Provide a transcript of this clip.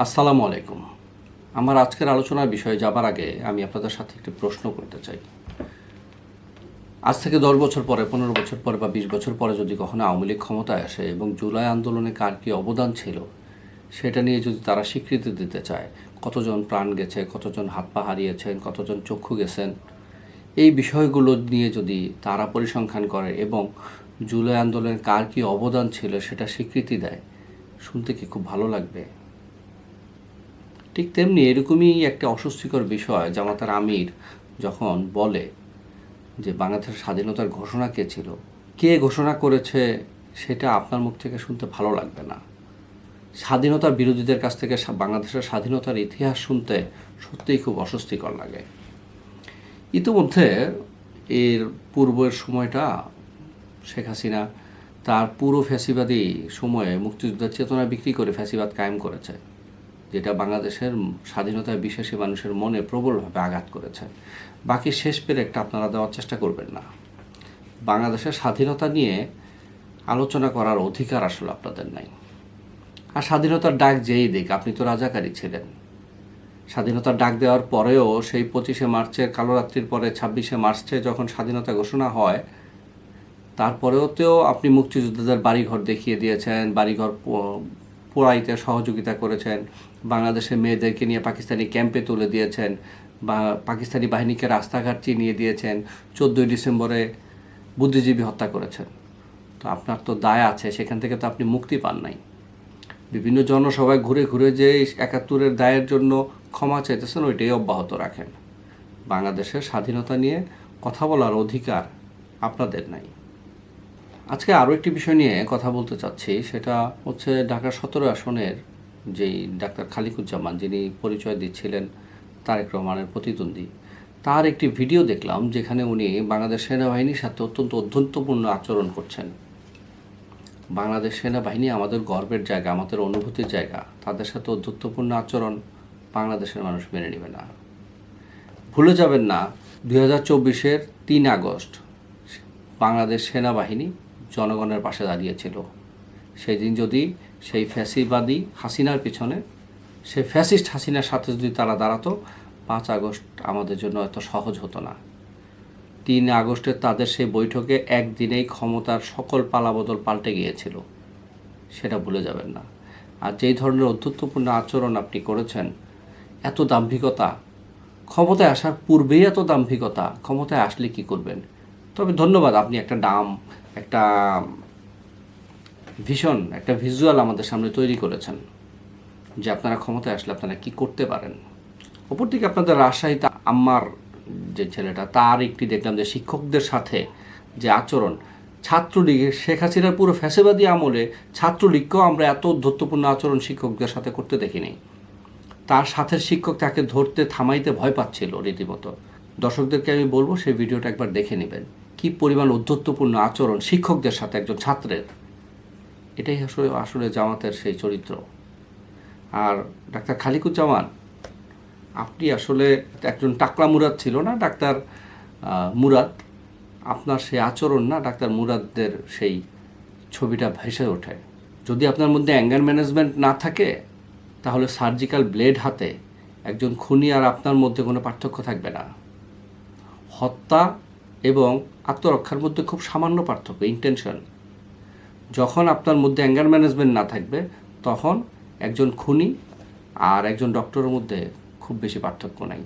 আসসালামু আলাইকুম। আমার আজকের আলোচনার বিষয়ে যাবার আগে আমি আপনাদের সাথে একটি প্রশ্ন করতে চাই। আজ থেকে 10 বছর পরে, 15 বছর পরে বা 20 বছর পরে যদি কখনো আওয়ামী লীগ ক্ষমতায় আসে এবং জুলাই আন্দোলনে কার কী অবদান ছিল সেটা নিয়ে যদি তারা স্বীকৃতি দিতে চায়, কতজন প্রাণ গেছে, কতজন হাত পা হারিয়েছেন, কতজন চক্ষু গেছেন, এই বিষয়গুলো নিয়ে যদি তারা পরিসংখ্যান করে এবং জুলাই আন্দোলনে কার কী অবদান ছিল সেটা স্বীকৃতি দেয়, শুনতে কি খুব ভালো লাগবে? ঠিক তেমনি এরকমই একটা অস্বস্তিকর বিষয় জামাতার আমির যখন বলে যে বাংলাদেশের স্বাধীনতার ঘোষণা কে ছিল, কে ঘোষণা করেছে সেটা আপনার মুখ থেকে শুনতে ভালো লাগবে না। স্বাধীনতার বিরোধীদের কাছ থেকে বাংলাদেশের স্বাধীনতার ইতিহাস শুনতে সত্যিই খুব অস্বস্তিকর লাগে। ইতিমধ্যে এর পূর্বের সময়টা শেখ হাসিনা তার পুরো ফ্যাসিবাদী সময়ে মুক্তিযুদ্ধের চেতনা বিক্রি করে ফ্যাসিবাদ কায়েম করেছে, যেটা বাংলাদেশের স্বাধীনতায় বিশ্বাসী মানুষের মনে প্রবলভাবে আঘাত করেছে। বাকি শেষ পেরেকটা আপনারা দেওয়ার চেষ্টা করবেন না। বাংলাদেশের স্বাধীনতা নিয়ে আলোচনা করার অধিকার আসলে আপনাদের নাই। আর স্বাধীনতার ডাক যেই দিক, আপনি তো রাজাকারী ছিলেন। স্বাধীনতার ডাক দেওয়ার পরেও সেই 25শে মার্চের কালোরাত্রির পরে 26শে মার্চে যখন স্বাধীনতা ঘোষণা হয়, তারপরেও তো আপনি মুক্তিযোদ্ধাদের বাড়িঘর দেখিয়ে দিয়েছেন, বাড়িঘর পোড়াইতে সহযোগিতা করেছেন, বাংলাদেশের মেয়েদেরকে নিয়ে পাকিস্তানি ক্যাম্পে তুলে দিয়েছেন, বা পাকিস্তানি বাহিনীকে রাস্তাঘাট চিনিয়ে দিয়েছেন, 14ই ডিসেম্বরে বুদ্ধিজীবী হত্যা করেছেন। তো আপনার তো দায় আছে, সেখান থেকে তো আপনি মুক্তি পান নাই। বিভিন্ন জনসভায় ঘুরে ঘুরে যে 71-এর দায়ের জন্য ক্ষমা চাইতেছেন, ওইটাই অব্যাহত রাখেন। বাংলাদেশের স্বাধীনতা নিয়ে কথা বলার অধিকার আপনাদের নাই। আজকে আরও একটি বিষয় নিয়ে কথা বলতে চাচ্ছি, সেটা হচ্ছে ঢাকা 17 আসনের যেই ডাক্তার খালিকুজ্জামান, যিনি পরিচয় দিচ্ছিলেন তারেক রহমানের প্রতিদ্বন্দ্বী, তার একটি ভিডিও দেখলাম যেখানে উনি বাংলাদেশ সেনাবাহিনীর সাথে অত্যন্ত অধ্যন্তপূর্ণ আচরণ করছেন। বাংলাদেশ সেনাবাহিনী আমাদের গর্বের জায়গা, আমাদের অনুভূতির জায়গা, তাদের সাথে অধ্যন্তপূর্ণ আচরণ বাংলাদেশের মানুষ মেনে নেবে না। ভুলে যাবেন না 2024-এর 3 আগস্ট বাংলাদেশ সেনাবাহিনী জনগণের পাশে দাঁড়িয়েছিল। সেই দিন যদি সেই ফ্যাসিবাদী হাসিনার পিছনে, সেই ফ্যাসিস্ট হাসিনার সাথে যদি তারা দাঁড়াতো, 5 আগস্ট আমাদের জন্য এত সহজ হতো না। 3 আগস্টের তাদের সেই বৈঠকে একদিনেই ক্ষমতার সকল পালাবদল পাল্টে গিয়েছিল, সেটা ভুলে যাবেন না। আর যেই ধরনের অধ্যত্বপূর্ণ আচরণ আপনি করেছেন, এত দাম্ভিকতা, ক্ষমতায় আসার পূর্বেই এত দাম্ভিকতা, ক্ষমতায় আসলে কি করবেন? তবে ধন্যবাদ, আপনি একটা ভীষণ একটা ভিজুয়াল আমাদের সামনে তৈরি করেছেন যে আপনারা ক্ষমতায় আসলে আপনারা কি করতে পারেন। অপরদিকে আপনাদের রাজশাহীতে আম্মার যে ছেলেটা, তার একটি দেখলাম যে শিক্ষকদের সাথে যে আচরণ, ছাত্রলীগের শেখ হাসিনার পুরো ফ্যাসিবাদী আমলে ছাত্রলীগকেও আমরা এত ধৈর্যপূর্ণ আচরণ শিক্ষকদের সাথে করতে দেখিনি। তার সাথে শিক্ষক তাকে ধরতে থামাইতে ভয় পাচ্ছিল রীতিমতো। দর্শকদেরকে আমি বলবো সেই ভিডিওটা একবার দেখে নেবেন, কি পরিমাণ ঔদ্ধত্যপূর্ণ আচরণ শিক্ষকদের সাথে একজন ছাত্রের। এটাই আসলে জামাতের সেই চরিত্র। আর ডাক্তার খালিকুজ্জামান, আপনি আসলে একজন টাকলা মুরাদ ছিল না ডাক্তার মুরাদ, আপনার সেই আচরণ না ডাক্তার মুরাদদের সেই ছবিটা ভেসে ওঠে। যদি আপনার মধ্যে অ্যাঙ্গার ম্যানেজমেন্ট না থাকে, তাহলে সার্জিক্যাল ব্লেড হাতে একজন খুনি আর আপনার মধ্যে কোনো পার্থক্য থাকবে না। হত্যা এবং আত্মরক্ষার মধ্যে খুব সামান্য পার্থক্য, ইন্টেনশন। যখন আপনার মধ্যে অ্যাঙ্গার ম্যানেজমেন্ট না থাকবে, তখন একজন খুনি আর একজন ডক্টরের মধ্যে খুব বেশি পার্থক্য নাই।